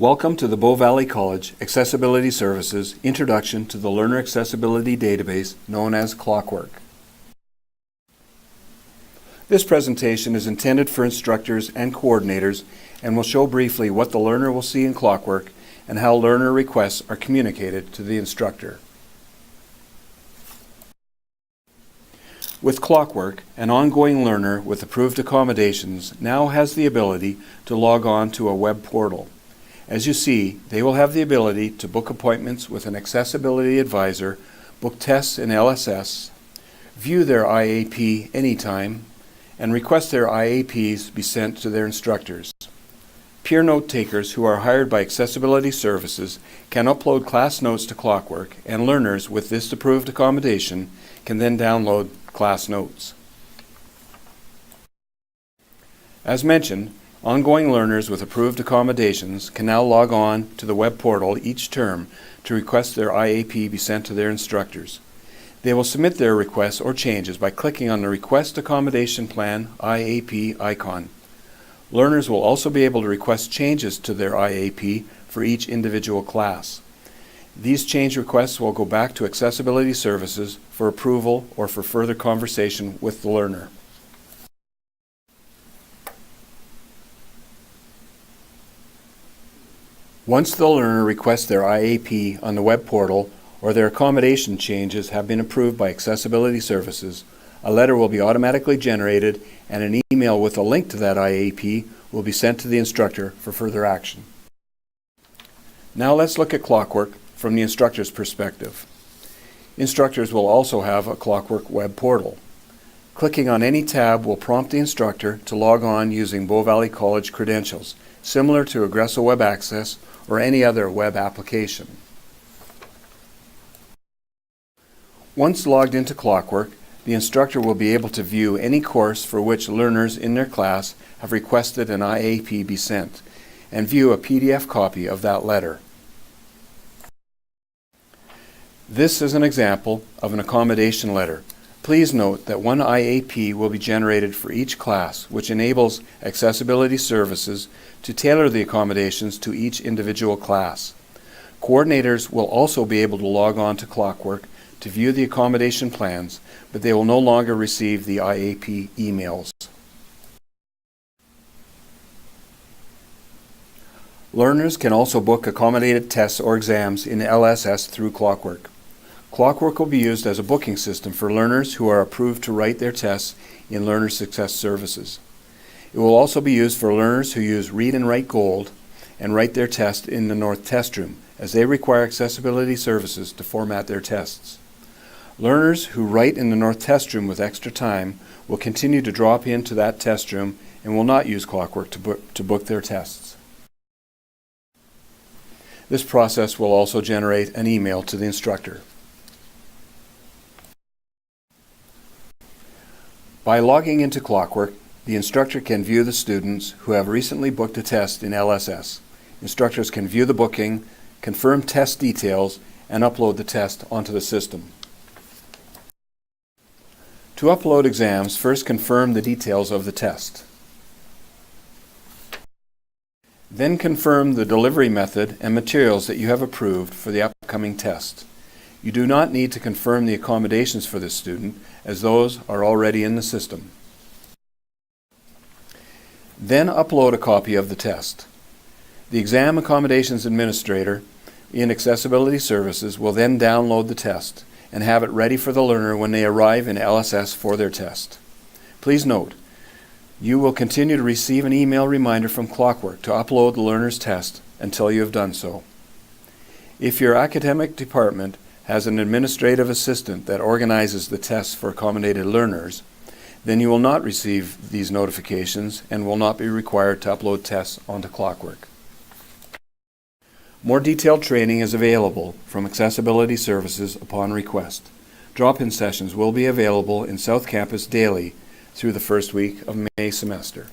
Welcome to the Bow Valley College Accessibility Services Introduction to the Learner Accessibility Database known as ClockWork. This presentation is intended for instructors and coordinators and will show briefly what the learner will see in ClockWork and how learner requests are communicated to the instructor. With ClockWork, an ongoing learner with approved accommodations now has the ability to log on to a web portal. As you see, they will have the ability to book appointments with an accessibility advisor, book tests in LSS, view their IAP anytime, and request their IAPs be sent to their instructors. Peer note takers who are hired by accessibility services can upload class notes to ClockWork, and learners with this approved accommodation can then download class notes. As mentioned, ongoing learners with approved accommodations can now log on to the web portal each term to request their IAP be sent to their instructors. They will submit their requests or changes by clicking on the Request Accommodation Plan IAP icon. Learners will also be able to request changes to their IAP for each individual class. These change requests will go back to accessibility services for approval or for further conversation with the learner. Once the learner requests their IAP on the web portal or their accommodation changes have been approved by accessibility services, a letter will be automatically generated and an email with a link to that IAP will be sent to the instructor for further action. Now let's look at ClockWork from the instructor's perspective. Instructors will also have a ClockWork web portal. Clicking on any tab will prompt the instructor to log on using Bow Valley College credentials, similar to Agresso Web Access or any other web application. Once logged into ClockWork, the instructor will be able to view any course for which learners in their class have requested an IAP be sent, and view a PDF copy of that letter. This is an example of an accommodation letter. Please note that one IAP will be generated for each class, which enables accessibility services to tailor the accommodations to each individual class. Coordinators will also be able to log on to ClockWork to view the accommodation plans, but they will no longer receive the IAP emails. Learners can also book accommodated tests or exams in LSS through ClockWork. ClockWork will be used as a booking system for learners who are approved to write their tests in Learner Success Services. It will also be used for learners who use Read and Write Gold and write their test in the North Test Room, as they require accessibility services to format their tests. Learners who write in the North Test Room with extra time will continue to drop into that test room and will not use ClockWork to book their tests. This process will also generate an email to the instructor. By logging into ClockWork, the instructor can view the students who have recently booked a test in LSS. Instructors can view the booking, confirm test details, and upload the test onto the system. To upload exams, first confirm the details of the test. Then confirm the delivery method and materials that you have approved for the upcoming test. You do not need to confirm the accommodations for this student, as those are already in the system. Then upload a copy of the test. The Exam Accommodations Administrator in Accessibility Services will then download the test and have it ready for the learner when they arrive in LSS for their test. Please note, you will continue to receive an email reminder from ClockWork to upload the learner's test until you have done so. If your academic department has an administrative assistant that organizes the tests for accommodated learners, then you will not receive these notifications and will not be required to upload tests onto ClockWork. More detailed training is available from Accessibility Services upon request. Drop-in sessions will be available in South Campus daily through the first week of May semester.